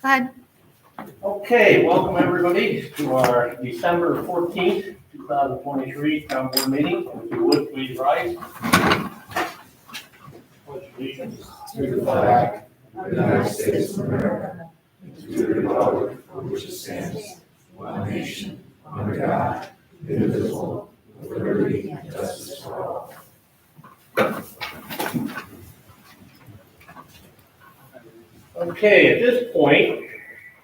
Go ahead. Okay, welcome everybody to our December 14th, 2023 town board meeting. If you would, please rise. Pledge allegiance To the flag of the United States of America, and to the republic for which it stands, one nation, under God, indivisible, with liberty and justice for all. Okay, at this point,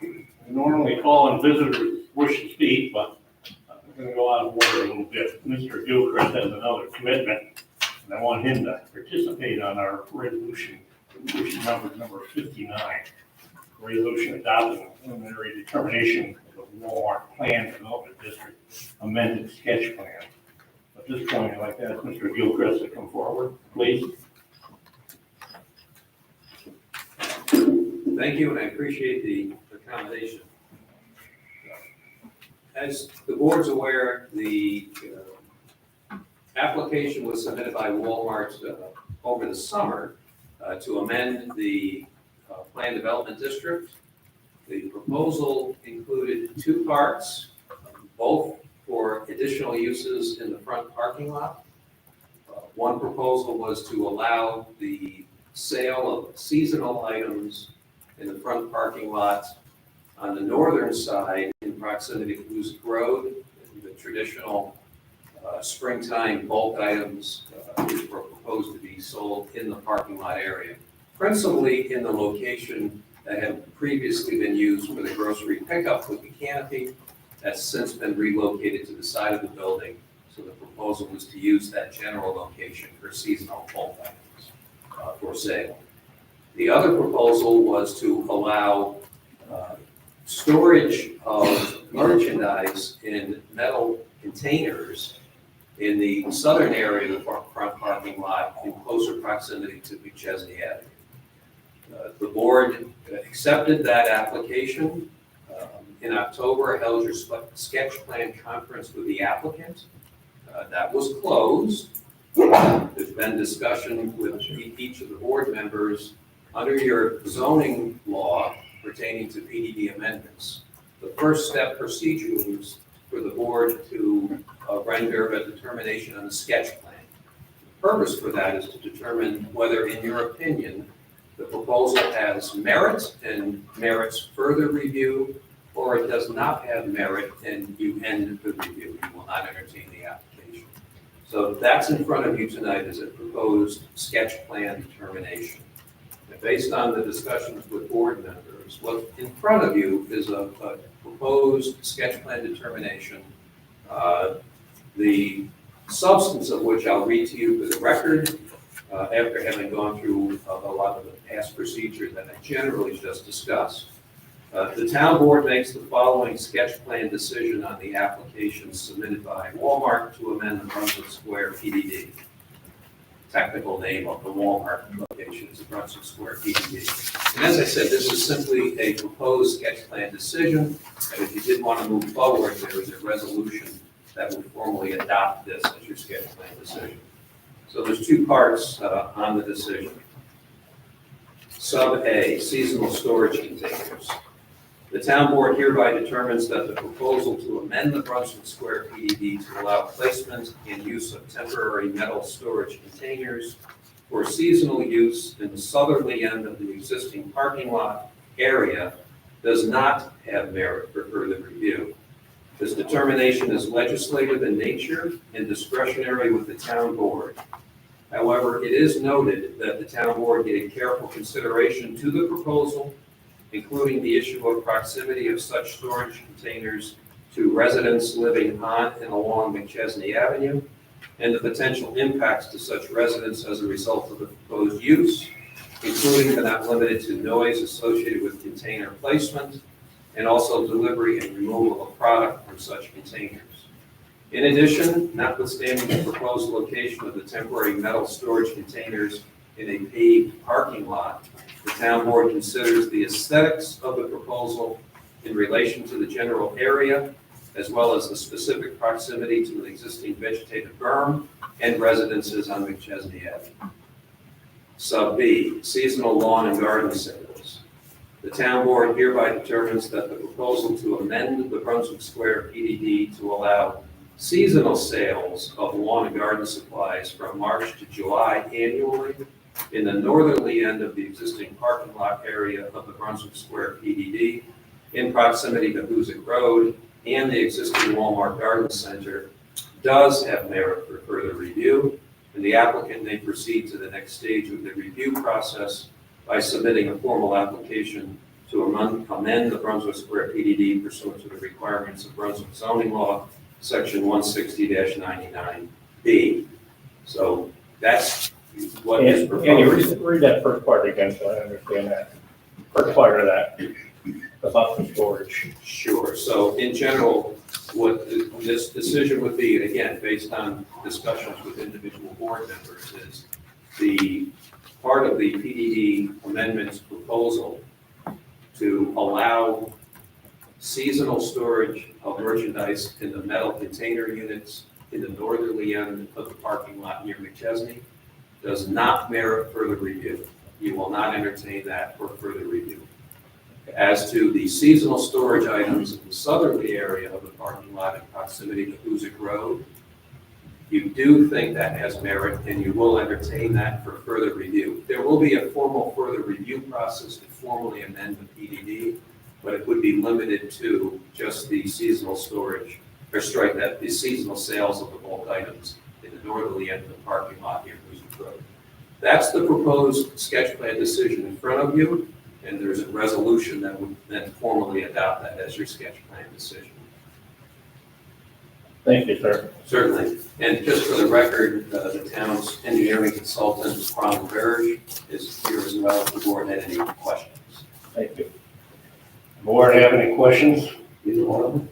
we normally call on visitors who wish to speak, but I'm going to go out of order a little bit. Mr. Gilchrist has another commitment, and I want him to participate on our resolution number 59. Resolution adopting a preliminary determination of the Walmart Plan Development District amended sketch plan. At this point, I'd like to ask Mr. Gilchrist to come forward, please. Thank you, and I appreciate the accommodation. As the board's aware, the application was submitted by Walmart over the summer to amend the Plan Development District. The proposal included two parts, both for additional uses in the front parking lot. One proposal was to allow the sale of seasonal items in the front parking lot on the northern side in proximity to Hoosick Road. The traditional springtime bulk items which were proposed to be sold in the parking lot area, principally in the location that had previously been used for the grocery pickup with the canopy. That's since been relocated to the side of the building. So the proposal was to use that general location for seasonal bulk items for sale. The other proposal was to allow storage of merchandise in metal containers in the southern area of the front parking lot in closer proximity to McChesney Avenue. The board accepted that application. In October, I held your sketch plan conference with the applicant. That was closed. There's been discussion with each of the board members under your zoning law pertaining to PDD amendments. The first step procedurally was for the board to render a determination on the sketch plan. The purpose for that is to determine whether, in your opinion, the proposal has merit and merits further review, or it does not have merit and you end the review. You will not entertain the application. So that's in front of you tonight as a proposed sketch plan determination. Based on the discussions with board members, what's in front of you is a proposed sketch plan determination, the substance of which I'll read to you for the record after having gone through a lot of the past procedures that I generally just discussed. The town board makes the following sketch plan decision on the application submitted by Walmart to amend the Brunswick Square PDD. Technical name of the Walmart location is the Brunswick Square PDD. And as I said, this is simply a proposed sketch plan decision. And if you did want to move forward, there is a resolution that would formally adopt this as your sketch plan decision. So there's two parts on the decision. Sub A, seasonal storage containers. The town board hereby determines that the proposal to amend the Brunswick Square PDD to allow placement and use of temporary metal storage containers for seasonal use in the southerly end of the existing parking lot area does not have merit for further review. This determination is legislative in nature and discretionary with the town board. However, it is noted that the town board gave careful consideration to the proposal, including the issue of proximity of such storage containers to residents living on and along McChesney Avenue, and the potential impacts to such residents as a result of the proposed use, including but not limited to noise associated with container placement, and also delivery and removal of product from such containers. In addition, notwithstanding the proposed location of the temporary metal storage containers in a paved parking lot, the town board considers the aesthetics of the proposal in relation to the general area, as well as the specific proximity to an existing vegetative berm and residences on McChesney Avenue. Sub B, seasonal lawn and garden sales. The town board hereby determines that the proposal to amend the Brunswick Square PDD to allow seasonal sales of lawn and garden supplies from March to July annually in the northerly end of the existing parking lot area of the Brunswick Square PDD in proximity to Hoosick Road and the existing Walmart Garden Center does have merit for further review, and the applicant may proceed to the next stage of the review process by submitting a formal application to amend the Brunswick Square PDD pursuant to the requirements of Brunswick zoning law, section 160-99B. So that's what is proposed. Can you read that first part again so I understand that? First part of that, about the storage. Sure. So in general, what this decision would be, and again, based on discussions with individual board members, is the part of the PDD amendments proposal to allow seasonal storage of merchandise in the metal container units in the northerly end of the parking lot near McChesney does not merit further review. You will not entertain that for further review. As to the seasonal storage items in the southerly area of the parking lot in proximity to Hoosick Road, you do think that has merit and you will entertain that for further review. There will be a formal further review process to formally amend the PDD, but it would be limited to just the seasonal storage, or strike that, the seasonal sales of the bulk items in the northerly end of the parking lot near Hoosick Road. That's the proposed sketch plan decision in front of you, and there's a resolution that would then formally adopt that as your sketch plan decision. Thank you, sir. Certainly. And just for the record, the town's engineering consultant, Ron Berge, is here as well if the board had any questions. Thank you. Board have any questions? Either one of them?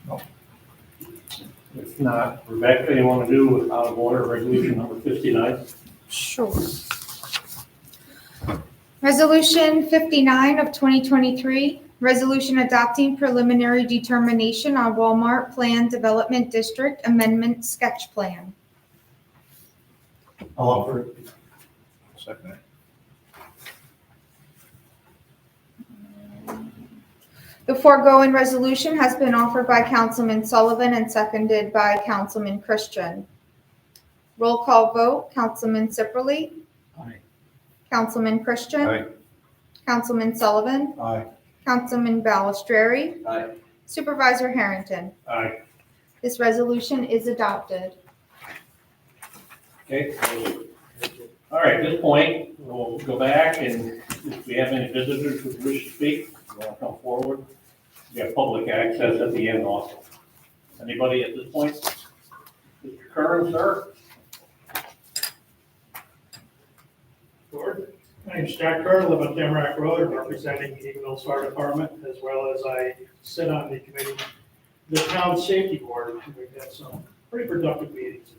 No. If not, Rebecca, you want to do out of order resolution number 59? Sure. Resolution 59 of 2023, resolution adopting preliminary determination on Walmart Plan Development District Amendment Sketch Plan. I'll offer it. Second it. The foregoing resolution has been offered by Councilman Sullivan and seconded by Councilman Christian. Roll call vote, Councilman Sipperly. Aye. Councilman Christian. Aye. Councilman Sullivan. Aye. Councilman Balistrary. Aye. Supervisor Harrington. Aye. This resolution is adopted. Okay. All right, at this point, we'll go back, and if we have any visitors who wish to speak, you want to come forward. We have public access at the end also. Anybody at this point? Mr. Curran, sir? Board. My name's Jack Kerr, live on Tamarack Road, I'm representing the Eagle Mills Fire Department, as well as I sit on the committee, the Town Safety Board, and we've had some pretty productive meetings.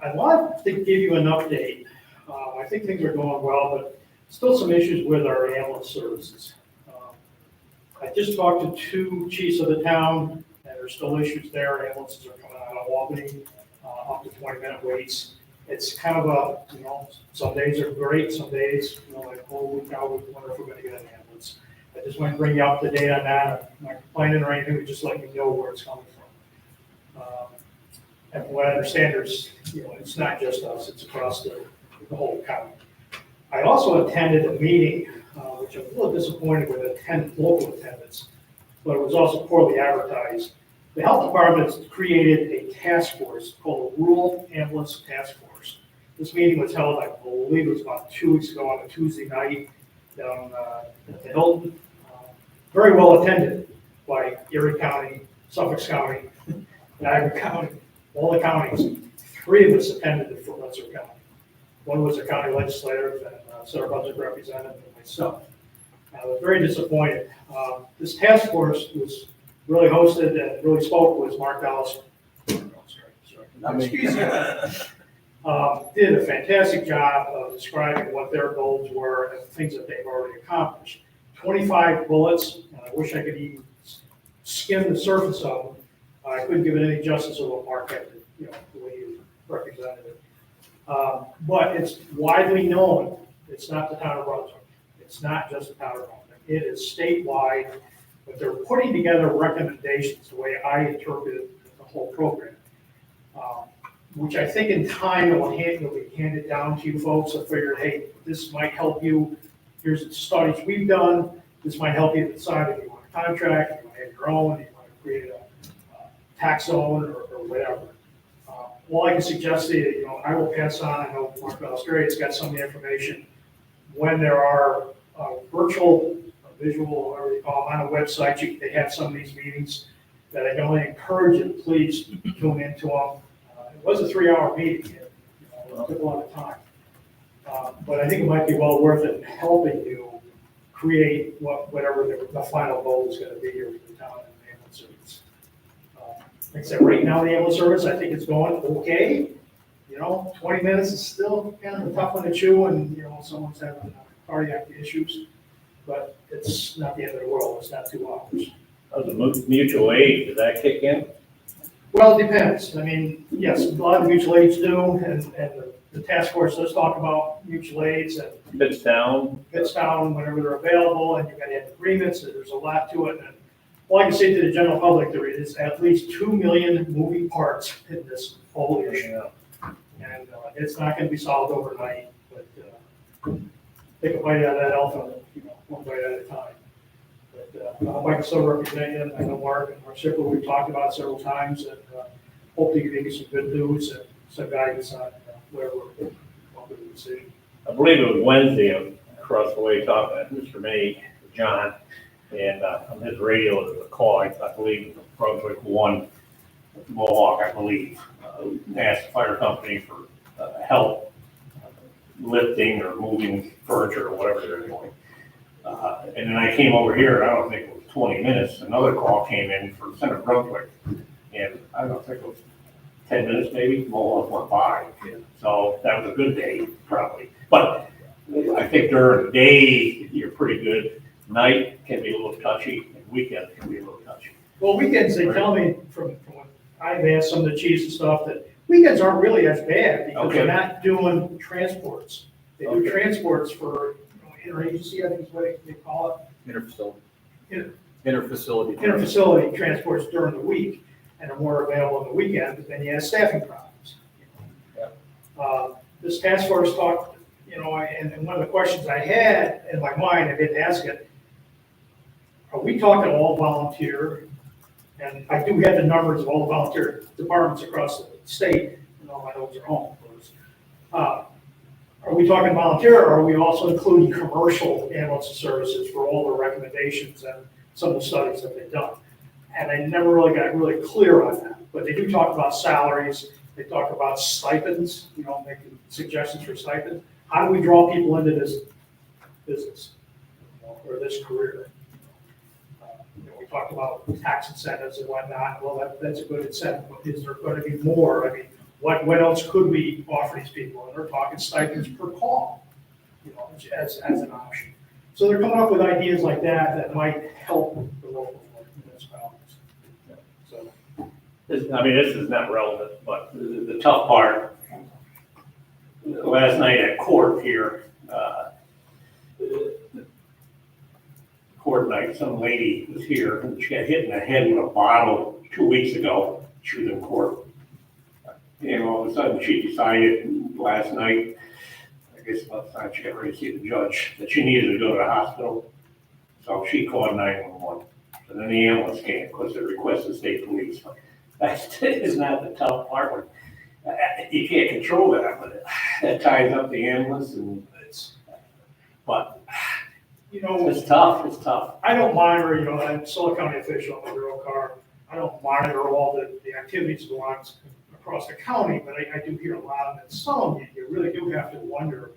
I'd love to give you an update. I think things are going well, but still some issues with our ambulance services. I just talked to two chiefs of the town, and there's still issues there. Ambulances are coming out of Albany, up to 20-minute waits. It's kind of a, some days are great, some days, like, holy cow, we wonder if we're gonna get an ambulance. I just want to bring you up to date on that. I'm not complaining or anything, just letting you know where it's coming from. And from what I understand, there's, it's not just us, it's across the whole county. I also attended a meeting, which I'm a little disappointed with local attendance, but it was also poorly advertised. The health department has created a task force called the Rural Ambulance Task Force. This meeting was held, I believe it was about 2 weeks ago on a Tuesday night down at the Hilton. Very well attended by Erie County, Suffolk County, Niagara County, all the counties. 3 of us attended for Windsor County. One was a county legislator and Sarah Budget representative and myself. I was very disappointed. This task force was really hosted and really spoke was Mark Dallas. Excuse me. Did a fantastic job of describing what their goals were and things that they've already accomplished. 25 bullets, and I wish I could even skim the surface of them. I couldn't give it any justice of what Mark had, the way he represented it. But it's widely known, it's not the town of Brunswick. It's not just the town of Rutland. It is statewide, but they're putting together recommendations, the way I interpreted the whole program. Which I think in time will be handed down to you folks. I figured, hey, this might help you. Here's the studies we've done. This might help you decide if you want a contract, if you want to have your own, if you want to create a tax zone or whatever. All I can suggest to you, I will pass on. I know Mark Australia's got some of the information. When there are virtual, or visual, whatever you call them, on a website, they have some of these meetings that I can only encourage you, please tune into them. It was a 3-hour meeting, it took a lot of time. But I think it might be well worth it in helping you create whatever the final goal is going to be here for the town and the ambulance service. Like I said, right now, the ambulance service, I think it's going okay. 20 minutes is still kind of a tough one to chew, and, someone's having cardiac issues, but it's not the end of the world. It's not 2 hours. How's the mutual aid, does that kick in? Well, it depends. I mean, yes, a lot of mutual aids do, and the task force does talk about mutual aids and Bits down? gets down whenever they're available, and you've got to have agreements, and there's a lot to it. And all I can say to the general public, there is at least 2 million moving parts in this whole issue. And it's not going to be solved overnight, but take a bite out of that elephant, one bite at a time. But I hope I can still represent you. I know Mark and Mark Shipper, we've talked about it several times, and hopefully give you some good news and some guidance on where we're going with the decision. I believe it was Wednesday, I'm across the way talking to Mr. May, John, and on his radio, there was a call, I believe, it was Brunswick 1, Mohawk, I believe, asked the fire company for help lifting or moving furniture or whatever they're doing. And then I came over here, I don't think it was 20 minutes, another call came in for Center Brunswick. And I don't think it was 10 minutes maybe, Mohawk went by. So that was a good day, probably. But I think during the day, you're pretty good. Night can be a little touchy, and weekends can be a little touchy. Well, weekends, they tell me from what I've asked some of the chiefs and stuff, that weekends aren't really as bad because they're not doing transports. They do transports for interagency, I think is what they call it. Interfacility. Interfacility transports during the week, and are more available on the weekend, but then you have staffing problems. This task force talked, and one of the questions I had in my mind, I didn't ask it, are we talking all volunteer? And I do have the numbers of all the volunteer departments across the state, and all my notes are home. Are we talking volunteer, or are we also including commercial ambulance services for all the recommendations and some of the studies that they've done? And I never really got really clear on that, but they do talk about salaries, they talk about stipends, making suggestions for stipends. How do we draw people into this business, or this career? We talked about tax incentives and whatnot. Well, that's a good incentive, but is there going to be more? I mean, what else could we offer these people? And they're talking stipends per call, as an option. So they're coming up with ideas like that might help the local municipalities. So, This is not relevant, but the tough part, last night at court here, court night, some lady was here, and she got hit in the head with a bottle 2 weeks ago. She was in court. And all of a sudden, she decided last night, I guess about the time she got ready to see the judge, that she needed to go to the hospital. So she called 911. And then the ambulance came, because they requested state police. That is not the tough part. When you can't control that, but that ties up the ambulance, and but it's tough. It's tough. I don't monitor, I'm a Sullivan County official, I'm a rail car. I don't monitor all the activities going on across the county, but I do hear a lot of it. Some, you really do have to wonder,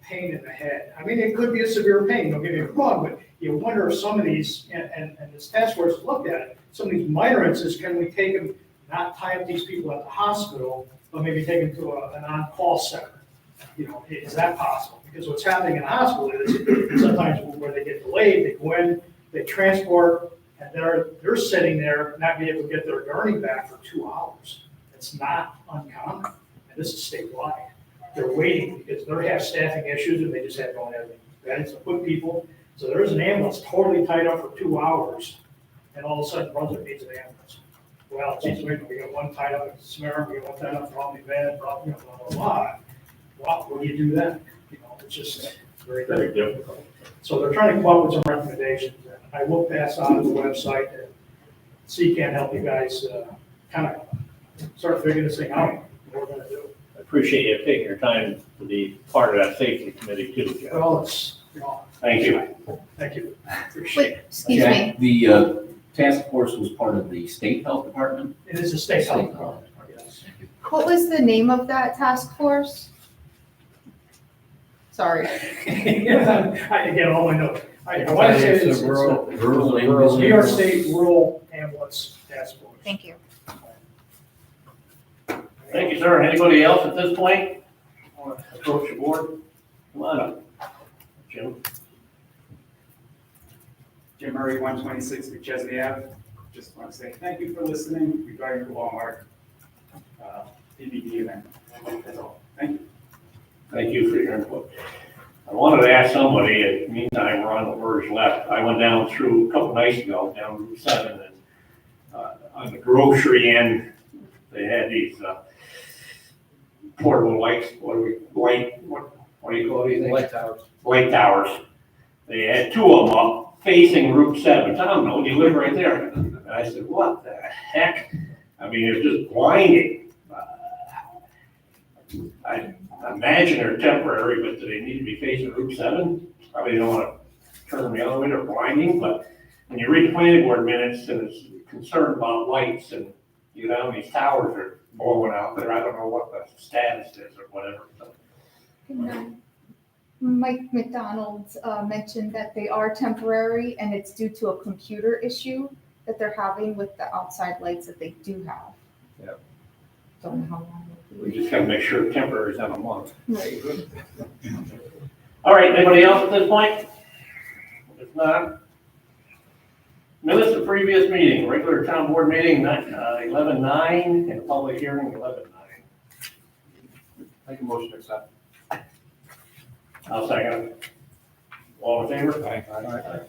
pain in the head. I mean, it could be a severe pain, don't get me wrong, but you wonder if some of these, and this task force looked at it, some of these minor incidents, can we take them, not tie up these people at the hospital, but maybe take them to an on-call center? Is that possible? Because what's happening in the hospital is sometimes where they get delayed, they go in, they transport, and they're sitting there, not being able to get their gurney back for 2 hours. It's not uncommon, and this is statewide. They're waiting because they have staffing issues and they just don't have okay, so put people, so there is an ambulance totally tied up for 2 hours, and all of a sudden Brunswick needs an ambulance. Well, geez, wait, we got one tied up in Samara, we got one tied up in Romney Bed, blah, blah, blah. Wow, what do you do then? You know, it's just very Very difficult. So they're trying to come up with some recommendations, and I will pass on the website, and can help you guys, kind of start figuring this thing out, what we're gonna do. I appreciate you taking your time to be part of that safety committee too, Jeff. Well, it's, you know, Thank you. thank you, appreciate Wait, excuse me. Jack, the task force was part of the state health department? it. It is a state health department, yes. What was the name of that task force? Sorry. Again, all I know, I want to say it's Rural New York State Rural Ambulance Task Force. Thank you. Thank you, sir. Anybody else at this point? Want to approach the board? Come on up. Jim? Jim Murray, 126 McChesney Ave. Just want to say thank you for listening regarding the Walmart PBD event. That's all. Thank you. Thank you for your input. I wanted to ask somebody, in the meantime, we're on the verge left. I went down through, a couple nights ago, down Route 7, and on the grocery end, they had these portable lights, what do you call these things? Light towers. Light towers. They had 2 of them up facing Route 7. I don't know, you live right there. And I said, what the heck? I mean, it's just blinding. I imagine they're temporary, but do they need to be facing Route 7? Probably don't want to turn the other way, they're blinding, but when you read the planning board minutes and it's concerned about lights and you know, these towers are blowing out there, I don't know what the status is or whatever. So, Mike McDonald mentioned that they are temporary and it's due to a computer issue that they're having with the outside lights that they do have. Yep. Don't know how long. we just gotta make sure temporary is not a month. Right. All right, anybody else at this point? If not, minutes of previous meeting, regular town board meeting, 11:09, and public hearing, 11:09. Make a motion to accept. I'll second it. All in favor? Aye.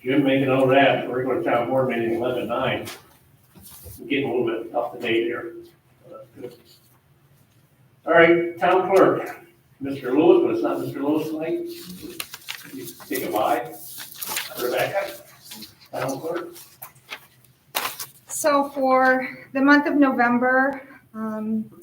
Jim, make a note of that, regular town board meeting, 11:09. Getting a little bit up to date here. All right, town clerk, Mr. Lewis, but it's not Mr. Lewis tonight. You say goodbye. Rebecca, town clerk. So for the month of November,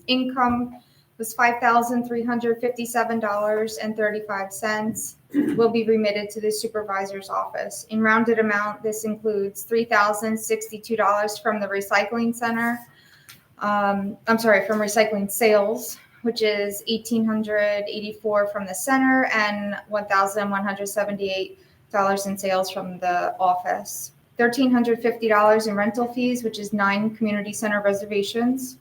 income was $5,357.35 will be remitted to the supervisor's office. In rounded amount, this includes $3,062 from the recycling center. From recycling sales, which is $1,884 from the center and $1,178 in sales from the office. $1,350 in rental fees, which is 9 community center reservations.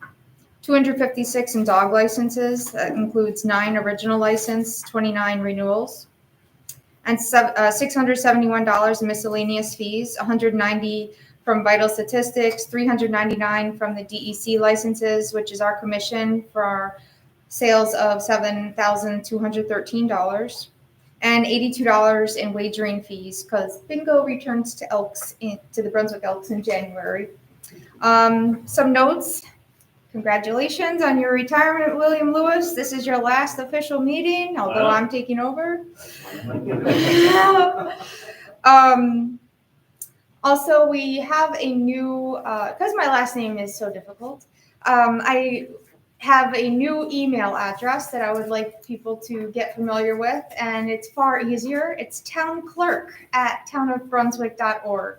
$256 in dog licenses. That includes 9 original license, 29 renewals. And $671 in miscellaneous fees, $190 from Vital Statistics, $399 from the DEC licenses, which is our commission for our sales of $7,213, and $82 in wagering fees because bingo returns to to the Brunswick Elks in January. Some notes. Congratulations on your retirement, William Lewis. This is your last official meeting, although Wow. I'm taking over. Also, we have a new, because my last name is so difficult, I have a new email address that I would like people to get familiar with, and it's far easier. It's townclerk@townofbrunswick.org.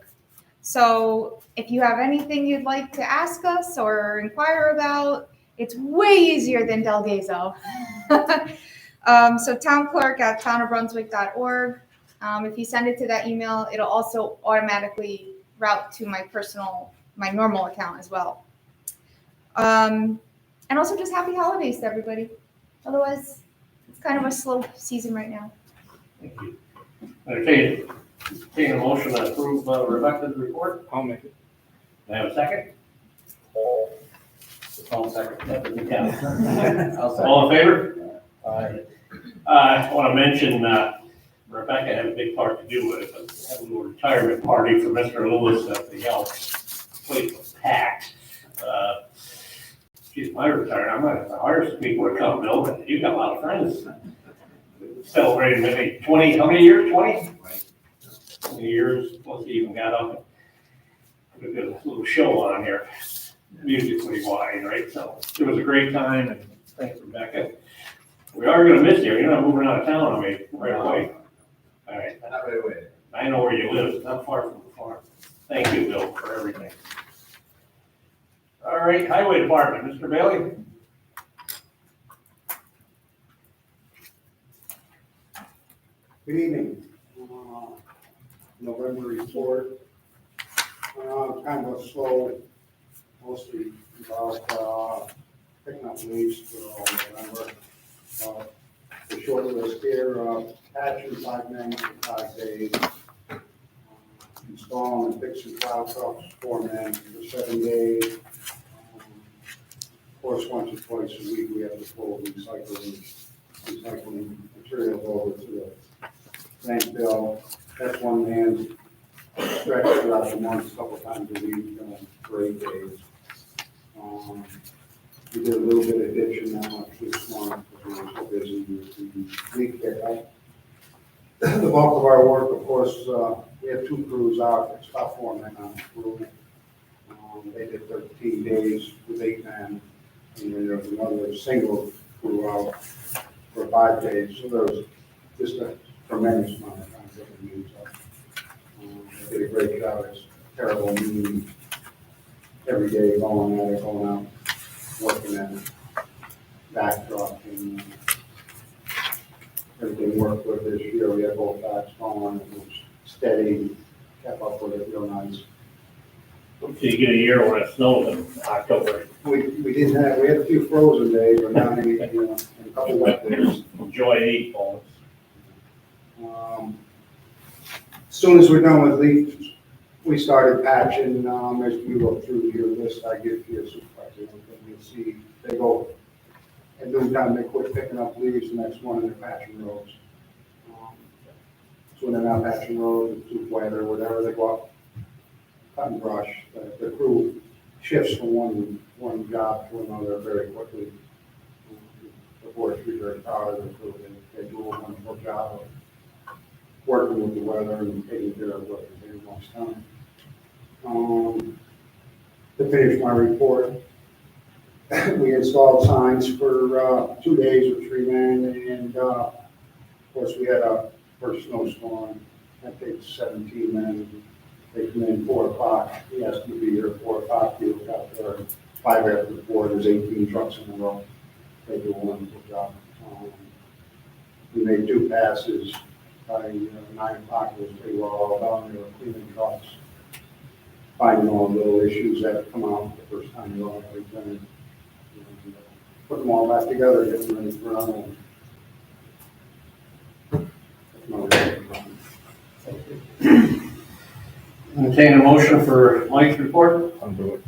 So if you have anything you'd like to ask us or inquire about, it's way easier than Delgazo. So townclerk@townofbrunswick.org. If you send it to that email, it'll also automatically route to my normal account as well. And also just happy holidays to everybody. Otherwise, it's kind of a slow season right now. Thank you. Okay, taking a motion to approve Rebecca's report. I'll make it. May I have a second? I'll second. That doesn't count. I'll second. All in favor? Aye. I want to mention, Rebecca had a big part to do with it, but we had a little retirement party for Mr. Lewis at the Elks. Place was packed. Geez, my retirement, I'm not gonna hire some people to come, Bill, but you got a lot of friends. Celebrating maybe 20, how many years, 20? 20 years, plus he even got up and put a good little show on here, musically wise, right? So it was a great time, and thanks, Rebecca. We are gonna miss you, you're not moving out of town on me right away. All right, Not right away. I know where you live, it's not far from the farm. Thank you, Bill, for everything. All right, Highway Department, Mr. Bailey? Good evening. November report. Kind of a slow, mostly about picking up leaves for all November. The short list here, patching 5 men for 5 days. Installing and fixing plow trucks, 4 men for 7 days. Of course, once or twice a week, we have to pull recycling materials over to the landfill. That's 1 man's stretch throughout the month, a couple times a week, for 8 days. We did a little bit of ditching that much this month, because we were so busy with the leak pickup. The bulk of our work, of course, we have 2 crews out, it's about 4 men on the crew. They did 13 days with 8 men, and then there was another single crew out for 5 days, so there was just a tremendous amount of time that we used up. They did a great job, it's terrible meeting every day, going at it, going out, working at it, backdrop, and everything worked with this year. We had both backs going, it was steady, kept up with it real nice. So you get a year when it snows in October. We didn't have, we had a few frozen days, but not any, and a couple wet days. Enjoy 8 balls. As soon as we're done with leaves, we started patching, as we go through your list, I give to your supervisor, and you'll see, they go, at noon time, they quit picking up leaves, the next morning they're patching roads. So when they're not patching roads, it's too wet or whatever, they go up, cut and brush. The crew shifts from one job to another very quickly. The forestry very proud of the crew, they do a wonderful job of working with the weather and taking care of what they do most time. To finish my report, we installed signs for 2 days with 3 men, and of course we had a first snowstorm. That takes 17 men. They come in 4 o'clock. He has to be here at 4 o'clock. He was out there 5 after 4. There's 18 trucks in a row. They do a wonderful job. We made 2 passes. By 9 o'clock, it was pretty well all done. They were cleaning trucks, finding all the little issues that come out the first time you all have done it. Put them all back together, get them ready for run. Entertain a motion for Mike's report. I'll do it.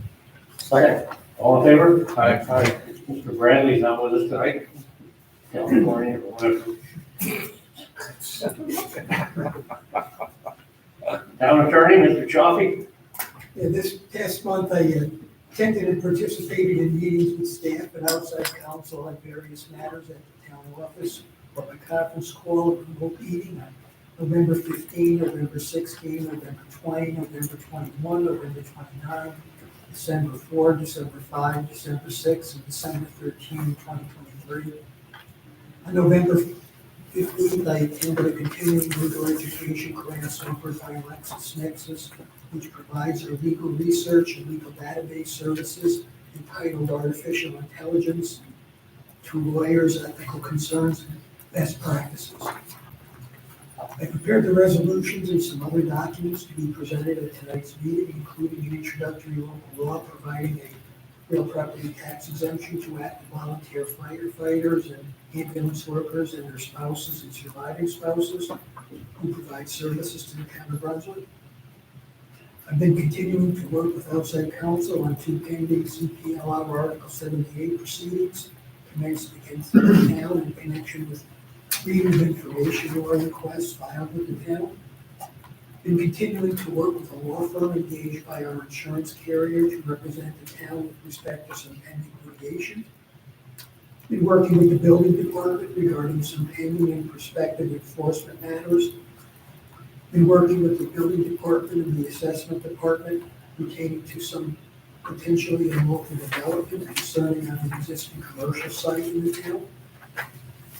Second. All in favor? Aye. Mr. Bradley's not with us tonight. California, or whatever. Town attorney, Mr. Chaffee. Yeah, this past month, I attended and participated in meetings with staff and outside counsel on various matters at the town office, or by conference call and remote meeting on November 15, November 16, November 20, November 21, November 29, December 4, December 5, December 6, and December 13, 2023. On November 15th, I attended a continuing legal education class offered by LexisNexis, which provides their legal research and legal database services entitled Artificial Intelligence to Lawyers' Ethical Concerns and Best Practices. I prepared the resolutions and some other documents to be presented at tonight's meeting, including an introductory local law providing a real property tax exemption to active volunteer firefighters and ambulance workers and their spouses and surviving spouses who provide services to the town of Brunswick. I've been continuing to work with outside counsel on 2 pending CPLR Article 78 proceedings commenced against the town in connection with Freedom of information law requests filed with the town. Been continuing to work with a law firm engaged by our insurance carrier to represent the town with respect to some pending litigation. Been working with the building department regarding some pending and prospective enforcement matters. Been working with the building department and the assessment department pertaining to some potentially unlawful development concerning an existing commercial site in the town.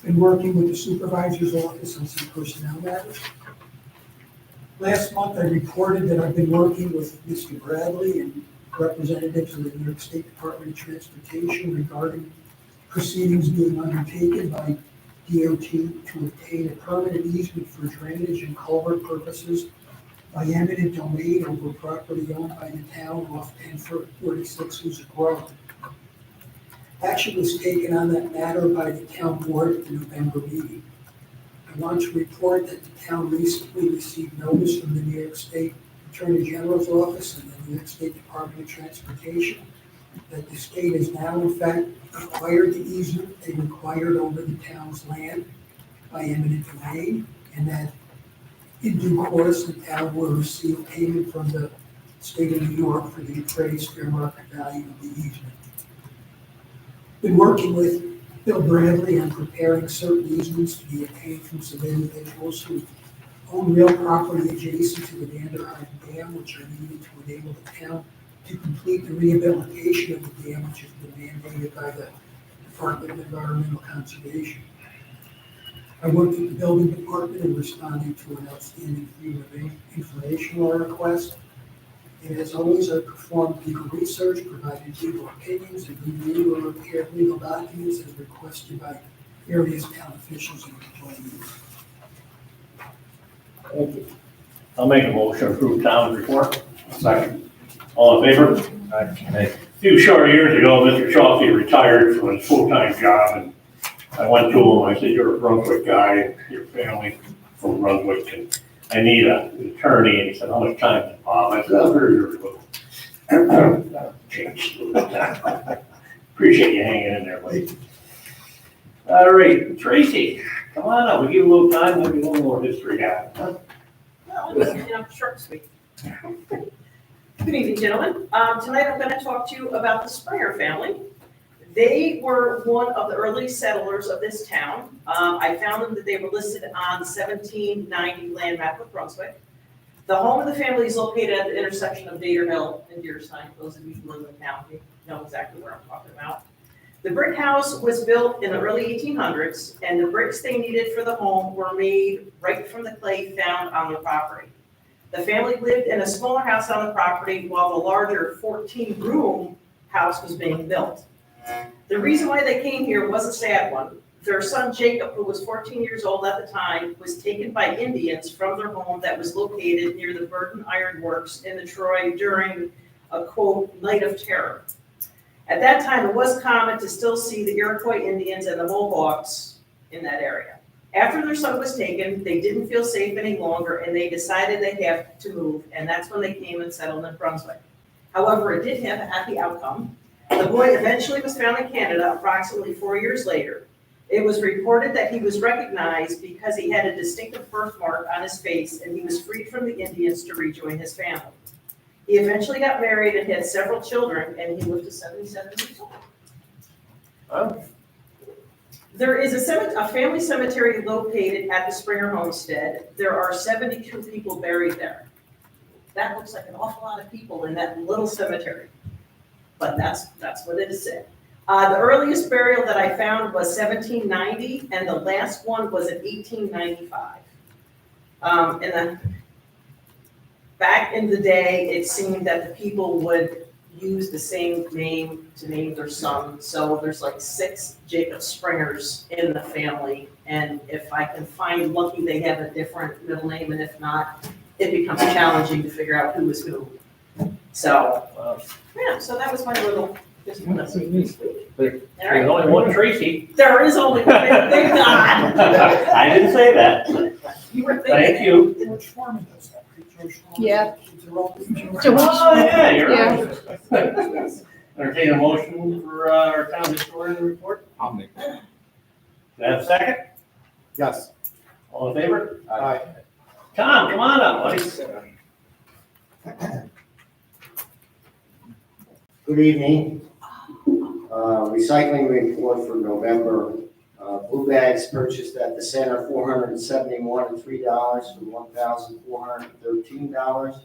Been working with the supervisor's office on some personnel matters. Last month, I reported that I've been working with Mr. Bradley and representatives of the New York State Department of Transportation regarding proceedings being undertaken by DOT to obtain a permanent easement for drainage and culvert purposes by eminent domain over property owned by the town off 1046 Hoosick Road. Action was taken on that matter by the town board at the November meeting. I want to report that the town recently received notice from the New York State Attorney General's office and the New York State Department of Transportation that the state has now in fact acquired the easement they required over the town's land by eminent domain, and that in due course, the town will receive payment from the state of New York for the appraised fair market value of the easement. Been working with Bill Bradley on preparing certain easements to be obtained from some individuals who own real property adjacent to the Vanderheim Dam, which are needed to enable the town to complete the rehabilitation of the dam, which has been mandated by the Department of Environmental Conservation. I worked with the building department in responding to an outstanding freedom of information law request. And as always, I performed legal research, provided legal opinions, and reviewed or prepared legal documents as requested by various town officials and employees. Thank you. I'll make a motion to approve town report. Second. All in favor? A few short years ago, Mr. Chauncey retired from his full-time job, and I went to him, I said, you're a Brunswick guy, your family from Brunswick, and I need an attorney, and he said, how much time is it, Bob? I said, oh, very little. Changed a little bit. Appreciate you hanging in there, buddy. All right, Tracy, come on up, we'll give you a little time, maybe a little more history out. Well, short and sweet. Good evening, gentlemen. Tonight I'm going to talk to you about the Springer family. They were one of the early settlers of this town. I found them that they were listed on 1790 land map of Brunswick. The home of the family is located at the intersection of Dater Hill and Deerstein. Those of you who live in the county know exactly where I'm talking about. The brick house was built in the early 1800s, and the bricks they needed for the home were made right from the clay found on the property. The family lived in a smaller house on the property while the larger 14-room house was being built. The reason why they came here was a sad one. Their son Jacob, who was 14 years old at the time, was taken by Indians from their home that was located near the Burton Iron Works in the Troy during a, quote, night of terror. At that time, it was common to still see the Iroquois Indians and the Mohawks in that area. After their son was taken, they didn't feel safe any longer, and they decided they had to move, and that's when they came and settled in Brunswick. However, it did have a happy outcome. The boy eventually was found in Canada approximately 4 years later. It was reported that he was recognized because he had a distinctive birthmark on his face, and he was freed from the Indians to rejoin his family. He eventually got married and had several children, and he lived to 77 years old. Oh. There is a family cemetery located at the Springer homestead. There are 72 people buried there. That looks like an awful lot of people in that little cemetery, but that's what it is said. The earliest burial that I found was 1790, and the last one was in 1895. And then back in the day, it seemed that the people would use the same name to name their son. So there's like 6 Jacob Springers in the family. And if I can find lucky, they have a different middle name. And if not, it becomes challenging to figure out who is who. So, yeah, so that was my little history lesson this week. There's only one Tracy. There is only one, thank God. I didn't say that. You were thinking. Thank you. George Foreman does that, right? George Foreman. Yeah. He's a role in George. Oh, yeah, you're Yeah. right. Entertain a motion for our town historian report. I'll make that. That second? Yes. All in favor? Aye. Tom, come on up, buddy. Good evening. Recycling report for November. Blue bags purchased at the center, $471 and $3 for $1,413.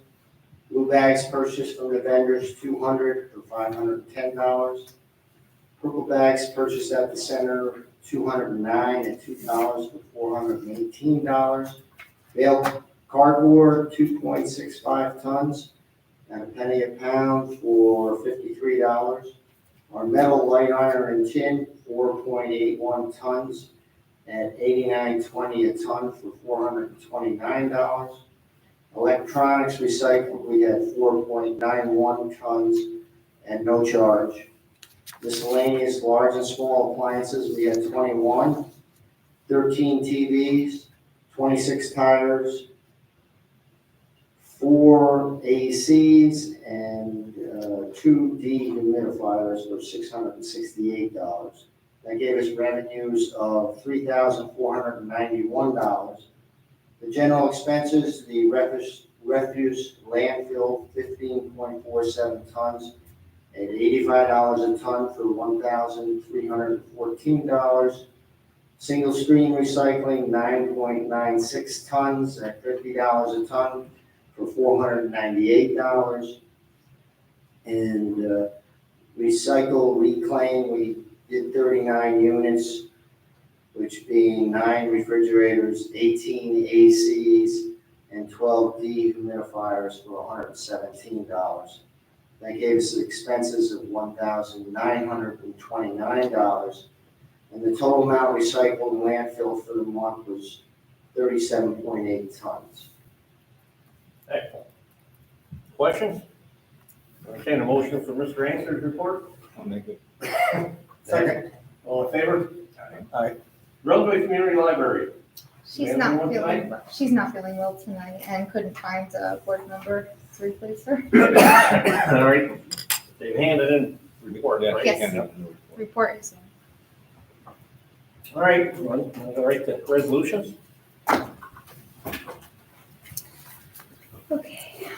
Blue bags purchased from the vendors, $200 for $510. Purple bags purchased at the center, $209 and $2 for $418. Bale cardboard, 2.65 tons at a penny a pound for $53. Our metal light iron and tin, 4.81 tons at $89.20 a ton for $429. Electronics recycled, we had 4.91 tons and no charge. Miscellaneous large and small appliances, we had 21, 13 TVs, 26 tires, 4 ACs, and 2 dehumidifiers for $668. That gave us revenues of $3,491. The general expenses, the refuse landfill, 15.47 tons at $85 a ton for $1,314. Single stream recycling, 9.96 tons at $50 a ton for $498. And recycle, reclaim, we did 39 units, which being 9 refrigerators, 18 ACs, and 12 dehumidifiers for $117. That gave us expenses of $1,929. And the total amount recycled in landfill for the month was 37.8 tons. Excellent. Questions? Entertain a motion for Mr. Answer's report. I'll make it. Second. All in favor? Aye. Rosewood Community Library. She's Yeah, not everyone feeling, she's not feeling well tonight and couldn't find a board member to replace her. All right. They handed in report, right? Yes. Report is in. All right, all right, the resolutions? Okay.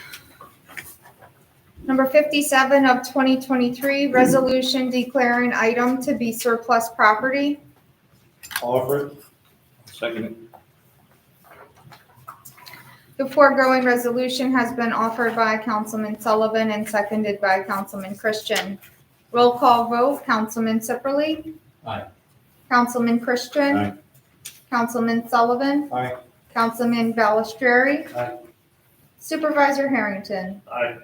Number 57 of 2023, resolution declaring item to be surplus property. Offer it. Second it. The foregoing resolution has been offered by Councilman Sullivan and seconded by Councilman Christian. Roll call vote, Councilman Sipperly. Aye. Councilman Christian. Aye. Councilman Sullivan. Aye. Councilman Balistrary. Aye. Supervisor Harrington. Aye.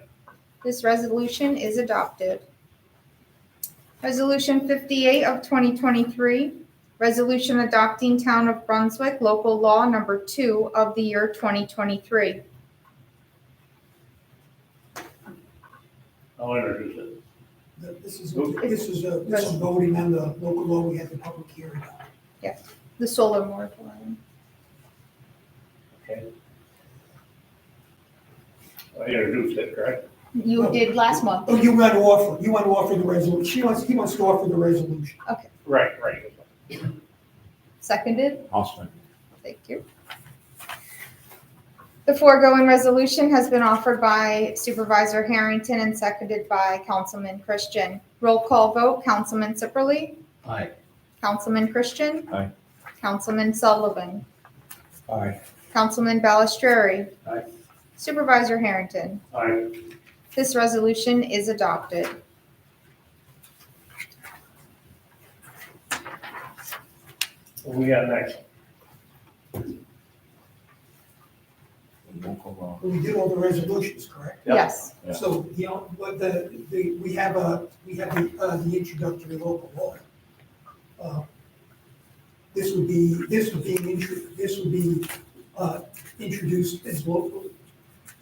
This resolution is adopted. Resolution 58 of 2023, resolution adopting Town of Brunswick Local Law Number 2 of the year 2023. I'll introduce it. This is voting on the local law, we had the public hearing on. The solar moratorium. Okay. I introduced it, correct? You did last month. Oh, you want to offer the resolution, he wants to offer the resolution. Right. Seconded? I'll Thank you. The foregoing resolution has been offered by Supervisor Harrington and seconded by Councilman Christian. Roll call vote, Councilman Sipperly. Aye. Councilman Christian. Aye. Councilman Sullivan. Aye. Councilman Balistrary. Aye. Supervisor Harrington. Aye. This resolution is adopted. What we got next? Local law. We did all the resolutions, correct? Yep. Yes. Yeah. So, you know, what we have the introductory local law. This would be introduced as local,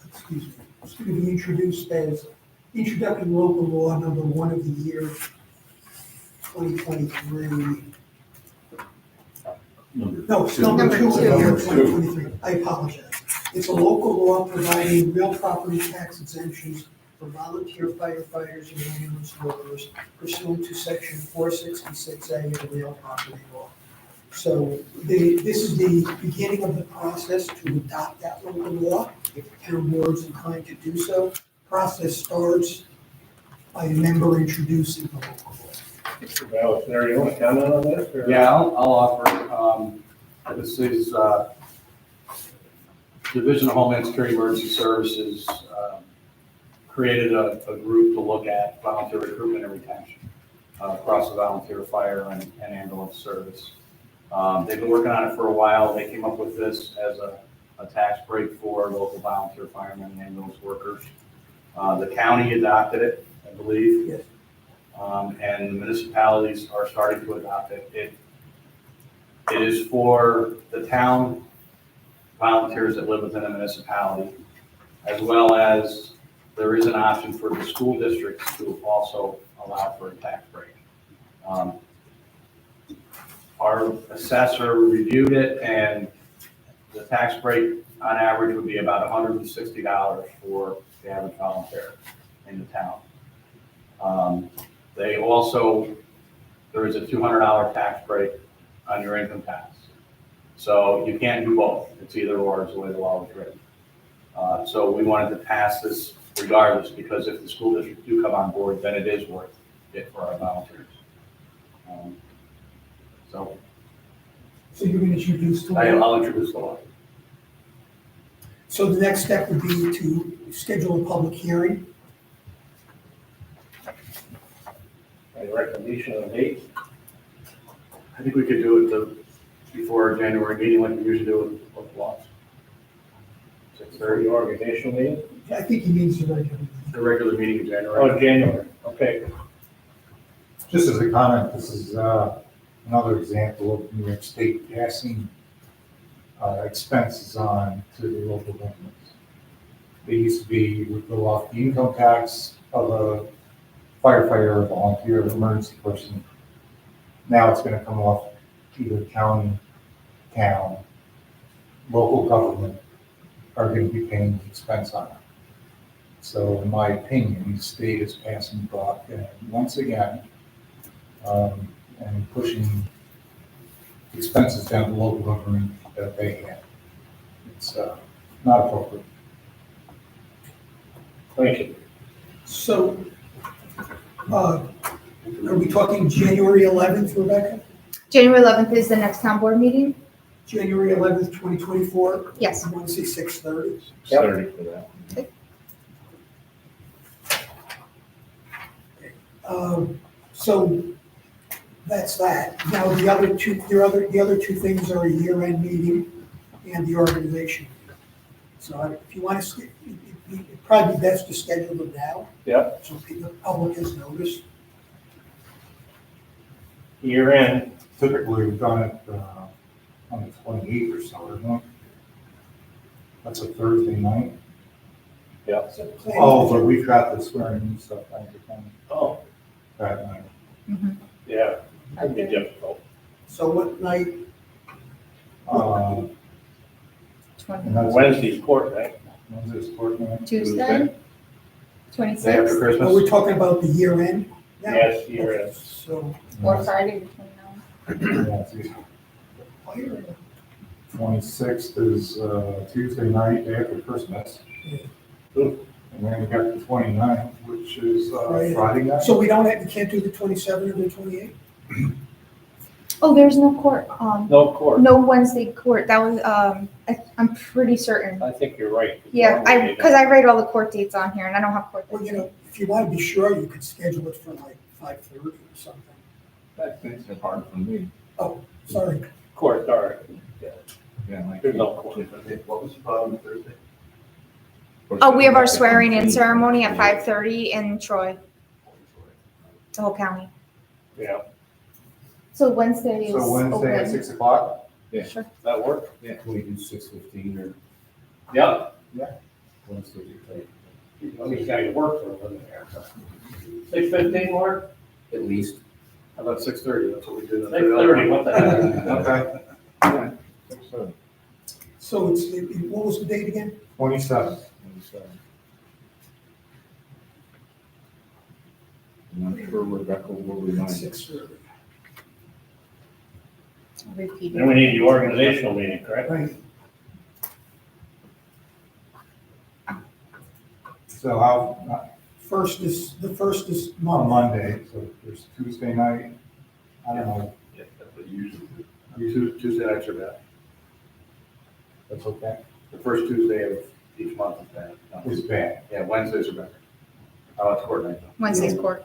excuse me, it's going to be introduced as introductory local law number 1 of the year 2023. No, it's number Number 2 of the year Number 2. 2023. I apologize. It's a local law providing real property tax exemptions for volunteer firefighters and ambulance workers pursuant to section 466A of the real property law. So this is the beginning of the process to adopt that local law, if the town board is inclined to do so. Process starts by a member introducing the local law. Mr. Vallisner, you want to comment on this? or- Yeah, I'll offer, this is, Division of Homeland Security Emergency Services, created a group to look at volunteer recruitment and retention, across the volunteer fire and ambulance service. They've been working on it for a while. They came up with this as a tax break for local volunteer firemen and ambulance workers. The county adopted it, I believe. Yes. And municipalities are starting to adopt it. It is for the town volunteers that live within a municipality, as well as there is an option for the school districts to also allow for a tax break. Our assessor reviewed it, and the tax break on average would be about $160 for the average volunteer in the town. They also, there is a $200 tax break on your income tax. So you can't do both. It's either or is the way the law is written. So we wanted to pass this regardless, because if the school districts do come on board, then it is worth it for our volunteers. So So you're going to introduce the law? I'll introduce the law. So the next step would be to schedule a public hearing. Any recommendation on a date? I think we could do it before our January meeting like we usually do with local laws. For the organizational meeting? I think he means the regular. The regular meeting in January. Oh, January, okay. Just as a comment, this is another example of New York State passing expenses on to the local governments. They used to be, would go off the income tax of a firefighter, a volunteer, an emergency person. Now it's gonna come off either county, town, local government are gonna be paying the expense on it. So in my opinion, the state is passing buck once again, and pushing expenses down to local government that they have. It's not appropriate. Thank you. So, are we talking January 11th, Rebecca? January 11th is the next town board meeting? January 11th, 2024? Yes. I want to say 6:30. Yep. 30 for that. So that's that. Now, the other two things are a year-end meeting and the organization. So if you want to, it'd probably be best to schedule them now. Yep. So the public has noticed. Year end, Typically, we've done it on the 28th or so, isn't it? That's a Thursday night. yep. So plan- Oh, but we've got the swearing in stuff on Oh, that night. yeah, that'd be difficult. So what night? And 20 that's Wednesday's court night. Wednesday's court night. Tuesday? Day after 26th? Are we Christmas. talking about the year-end? now? Yes, year end. So, Or Friday, the 29th? Yeah, it's 26th is Tuesday night after Christmas. Yeah. And then we got the 29th, which is Friday. Friday night. so we can't do the 27th or the 28th? Oh, there's no court, No court. no Wednesday court. That was, I'm pretty certain. I think you're right. Yeah, because I write all the court dates on here and I don't have court Well, dates. you know, if you want to be sure, you could schedule it for like 5:30 or something. That makes it hard for me. Oh, sorry. Court, all right. Yeah, like. There's no court. What was the problem Thursday? Oh, we have our swearing in ceremony at 5:30 in Troy, the whole county. Yeah, So Wednesday is So Wednesday at open. 6 o'clock? Yeah. Sure. that work? Yeah, can we do 6:15 or Yep. Wednesday? Let me tell you, work for a living there. 6:15 work? At least. How about 6:30? That's what we did. 6:30, what the heck? Okay. So what was the date again? 27th. I'm not sure Rebecca will remind us. 6:30. Repeat Then we need the organizational meeting, correct? Right. So how, The first is on Monday. Monday, so there's Tuesday night, I don't know, Yeah, that's what you usually do. Tuesday nights are bad. that's okay, The first Tuesday of each month is bad. No. it's bad. Yeah, Wednesdays are better. How about coordinate? Wednesday's court,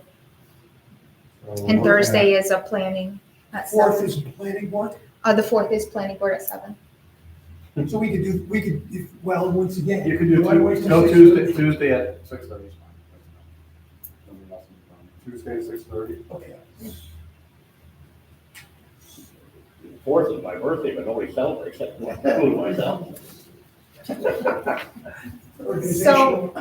So we're and looking Thursday is a planning at Fourth 7. is planning board. The 4th is planning board at 7. So we could, well, once again. You can do, why don't we no, say- Tuesday at 6:30 is fine. Nobody else is fine. Tuesday at 6:30. Okay. Fourth is my birthday, but nobody celebrates it, including myself. Organizational.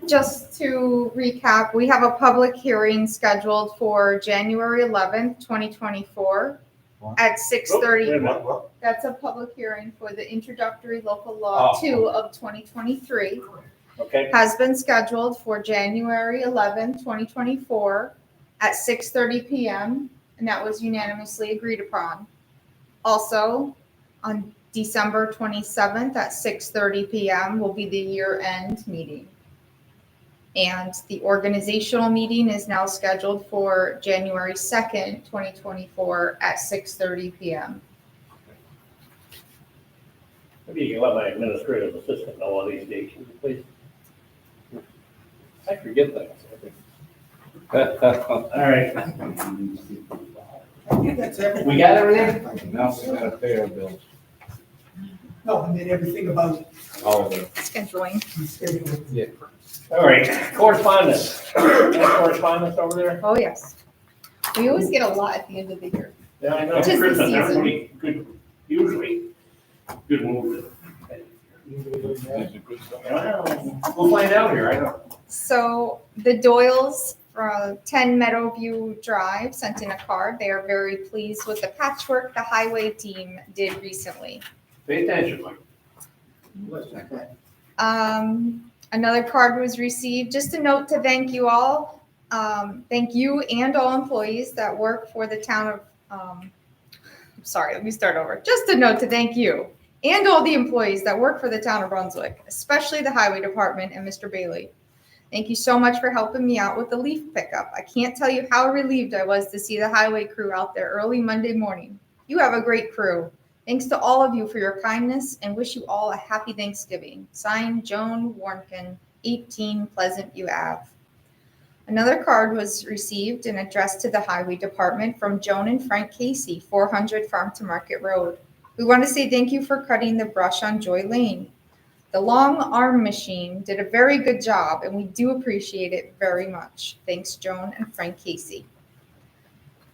Just to recap, we have a public hearing scheduled for January 11th, 2024 at Oh, 6:30. wait a minute. That's a public hearing for the introductory local law Oh. 2 of 2023. Okay, Has been scheduled for January 11th, 2024 at 6:30 PM, and that was unanimously agreed upon. Also, on December 27th at 6:30 PM will be the year-end meeting. And the organizational meeting is now scheduled for January 2nd, 2024 at 6:30 PM. maybe you can let my administrative assistant know all these dates, please. I forget things. All right, I think that's everything. we got everything? Now we gotta pay our bills. No, I mean, everything about All of it. Scheduling. scheduling. All right, correspondence. Any correspondence over there? Oh, yes. We always get a lot at the end of the year. Yeah, I know. Tis the Christmas, season. everybody, good, usually, good move. Well, we'll find out here, I know. So the Doyles from 10 Meadowview Drive sent in a card. They are very pleased with the patchwork the highway team did recently. Pay attention, Mike. Another card was received. Just a note to thank you all. Thank you and all employees that work for the town of, sorry, let me start over. Just a note to thank you and all the employees that work for the town of Brunswick, especially the highway department and Mr. Bailey. Thank you so much for helping me out with the leaf pickup. I can't tell you how relieved I was to see the highway crew out there early Monday morning. You have a great crew. Thanks to all of you for your kindness and wish you all a happy Thanksgiving. Signed, Joan Warnken, 18 Pleasant View Ave. Another card was received and addressed to the highway department from Joan and Frank Casey, 400 Farm to Market Road. We want to say thank you for cutting the brush on Joy Lane. The long arm machine did a very good job and we do appreciate it very much. Thanks, Joan and Frank Casey.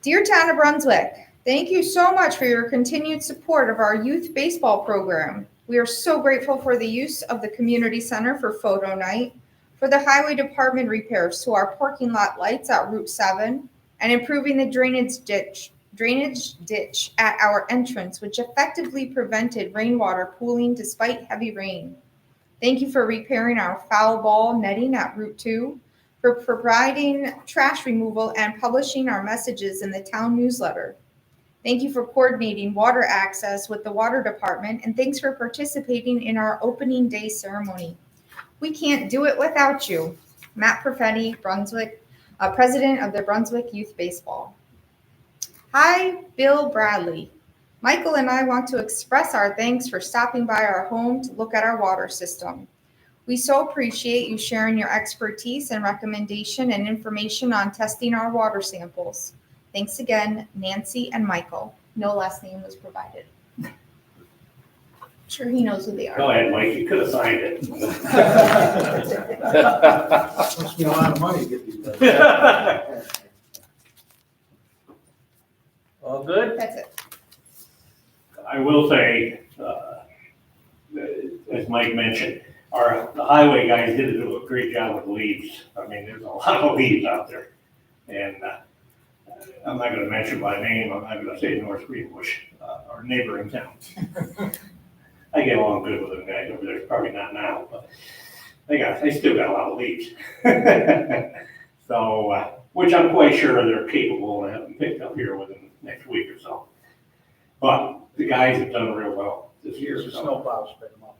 Dear Town of Brunswick, thank you so much for your continued support of our youth baseball program. We are so grateful for the use of the community center for photo night, for the highway department repairs to our parking lot lights at Route 7, and improving the drainage ditch at our entrance, which effectively prevented rainwater pooling despite heavy rain. Thank you for repairing our foul ball netting at Route 2, for providing trash removal and publishing our messages in the town newsletter. Thank you for coordinating water access with the water department, and thanks for participating in our opening day ceremony. We can't do it without you. Matt Perfetti, Brunswick, president of the Brunswick Youth Baseball. Hi, Bill Bradley. Michael and I want to express our thanks for stopping by our home to look at our water system. We so appreciate you sharing your expertise and recommendation and information on testing our water samples. Thanks again, Nancy and Michael. No last name was provided. Sure he knows who they are. Go ahead, Mike, you could have signed it. Must be a lot of money to get these guys. All good? That's it. I will say, as Mike mentioned, the highway guys did do a great job with leaves. I mean, there's a lot of leaves out there. And I'm not gonna mention by name, I'm not gonna say North Greenbush, our neighboring town. I get along good with them guys over there, probably not now, but they still got a lot of leaves. So, which I'm quite sure they're capable of having picked up here within the next week or so. But the guys have done real well this year, Here's the so. snowplows pick them up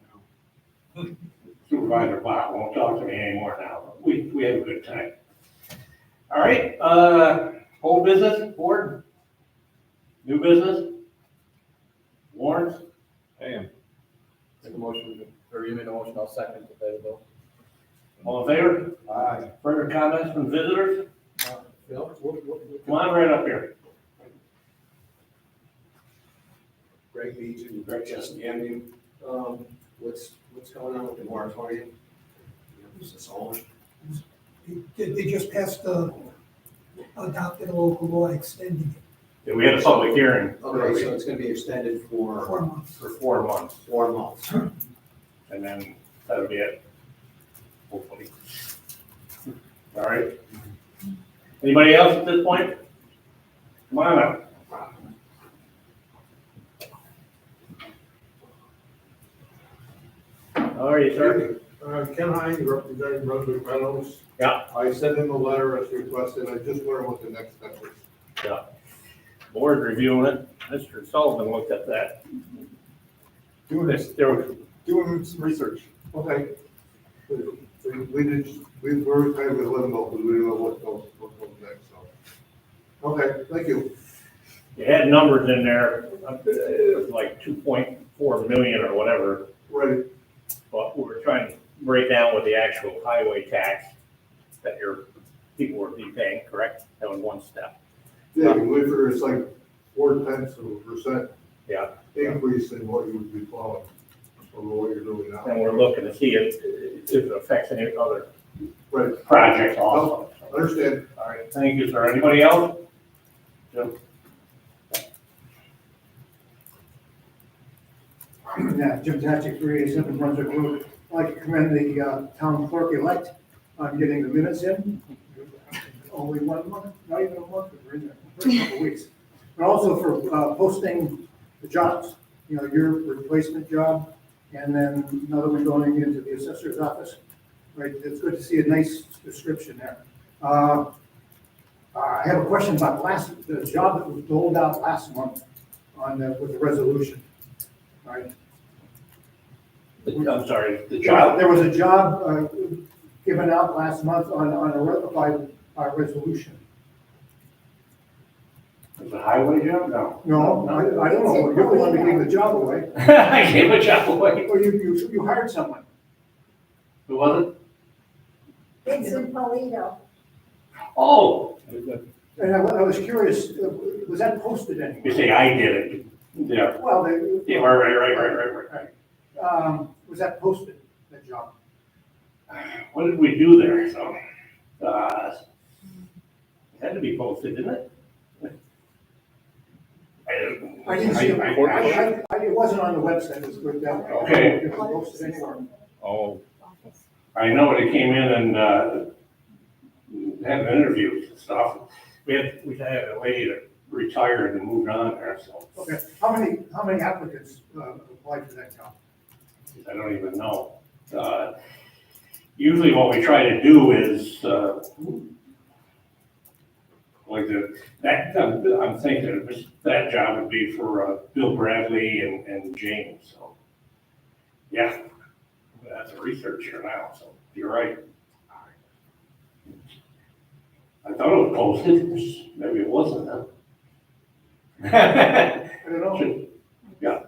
now. Supervisor Bob won't talk to me anymore now. We have a good time. All right, old business, board? New business? Warrants? Hey, make a motion, or you made a motion, I'll second to pay the bill. All in favor? Aye. Further comments from visitors? Bill? Come on right up here. Greg Beach and Greg Chesney. What's going on with the moratorium? Is this on? They just passed adopted a local law extending it Yeah, we had a public hearing Okay, so it's gonna be extended for 4 months. for 4 months, 4 months. and then that'll be it, hopefully. All right. Anybody else at this point? Come on up. How are you, sir? Ken Hines, representing Brunswick Reynolds. Yeah. I sent in a letter as requested, I just learned what the next step is. Board reviewing it. Mr. Sullivan looked at that. Doing This, there was, doing some research. Okay. We were kind of in limbo, because we didn't know what goes next, so. Okay, thank you. you had numbers in there, it was like 2.4 million or whatever, Right, but we were trying to break down with the actual highway tax that your people would be paying, correct? That was one step. yeah, we figure it's like 0.4% Yeah. increase in what you would be plowing, over what you're doing now. And we're looking to see if it affects any other Right, projects also. understand. All right, thank you, sir. Anybody else? Jim? Yeah, Jim Tatchik, 387 Brunswick Road. I'd like to commend the town clerk-elect on getting the minutes in. Only 1 month, not even a month, we're in there, for a couple of weeks. But also for posting the jobs, you know, your replacement job, and then another one going into the assessor's office. Right, it's good to see a nice description there. I have a question about the job that was doled out last month on, with the resolution. Right. I'm sorry, the job? There was a job given out last month on a ratified resolution. Was it a highway job? No. No, I don't know, you're the one that gave the job away. I gave a job away. Or you hired someone. Who was it? Vincent Polito. Oh, And I was curious, was that posted you anywhere? say I did it. Yeah. Well, Yeah, right. was that posted, that job? What did we do there? So, it had to be posted, didn't it? I didn't see it. It wasn't on the website, it was good that way. Okay. It was posted anywhere. Oh, I know they came in and, had an interview and stuff. We had a lady that retired and moved on there, so Okay, how many applicants applied for that job? I don't even know. Usually what we try to do is, like I'm thinking that job would be for Bill Bradley and James, so. Yeah, that's a researcher now, so you're right. I thought it was posted, maybe it wasn't, huh? I don't know. Yeah.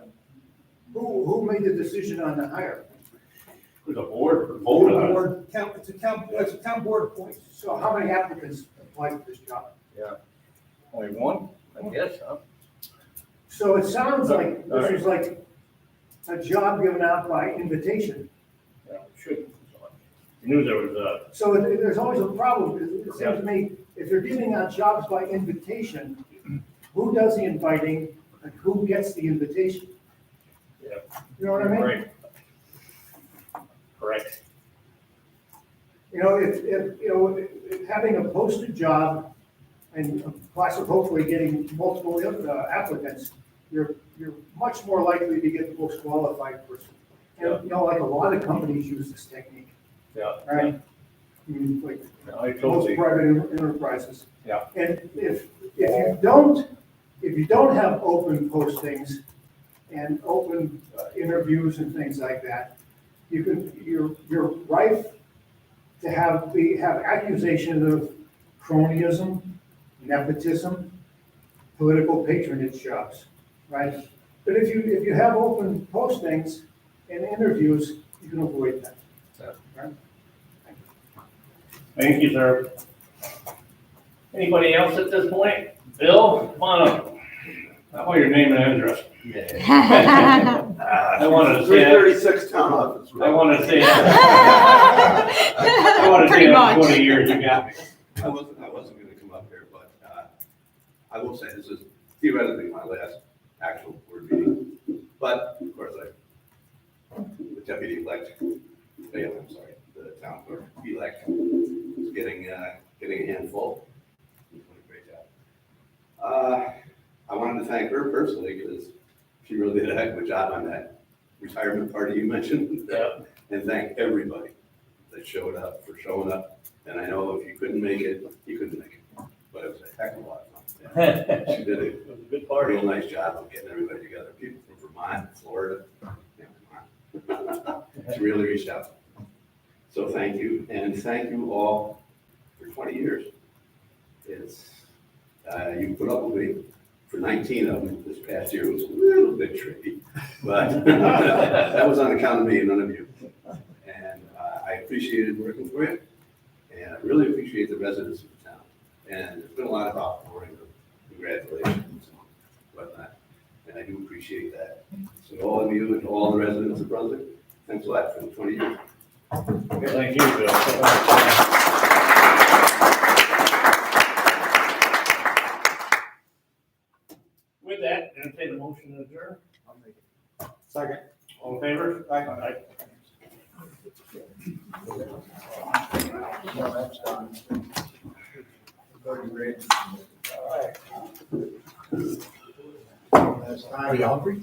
Who made the decision on the hire? The board voted on it. It's a town board appointment. So how many applicants applied for this job? Only one, I guess, huh? So it sounds like this was like a job given out by invitation. Yeah, it should. I knew there was a, So there's always a problem. It seems to me, if you're giving out jobs by invitation, who does the inviting and who gets the invitation? Yeah. You know what I mean? right. Correct. You know, if having a posted job and a class of hopefully getting multiple applicants, you're much more likely to get the most qualified person. And, you know, like a lot of companies use this technique, Yeah. right? I mean, like I most totally, private enterprises. Yeah. And if you don't if you don't have open postings and open interviews and things like that, you're rife to have accusations of cronyism, nepotism, political patronage jobs, right? But if you have open postings and interviews, you can avoid that. Right? Thank you, sir. Anybody else at this point? Bill, come on up. I want your name and address. I wanted to say that. 336 town office. I want to say that. I want to say Pretty that much. 20 years, you got me. I wasn't gonna come up here, but, I will say this is theoretically my last actual board meeting. But, of course, the deputy-elect, the town clerk-elect is getting a handful. He's doing a great job. I wanted to thank her personally, because she really did a heck of a job on that retirement party you mentioned. Yeah. And thank everybody that showed up for showing up. And I know if you couldn't make it, you couldn't make it. But it was a heck of a lot of fun. She did It was a good a party. real nice job of getting everybody together. People from Vermont, Florida. Yeah, come on. She really reached out. So thank you, and thank you all for 20 years. It's, you put up with me for 19 of them. This past year was a little bit tricky, but that was on account of me and none of you. And I appreciated working for you, and I really appreciate the residents of the town. And there's been a lot of outpouring of congratulations and whatnot, and I do appreciate that. So all of you and all the residents of Brunswick, thanks a lot for the 20 years. Thank you, Bill. With that, entertain a motion to adjourn. Second. All in favor? Aye. No, that's done. Great. All right. Are you hungry?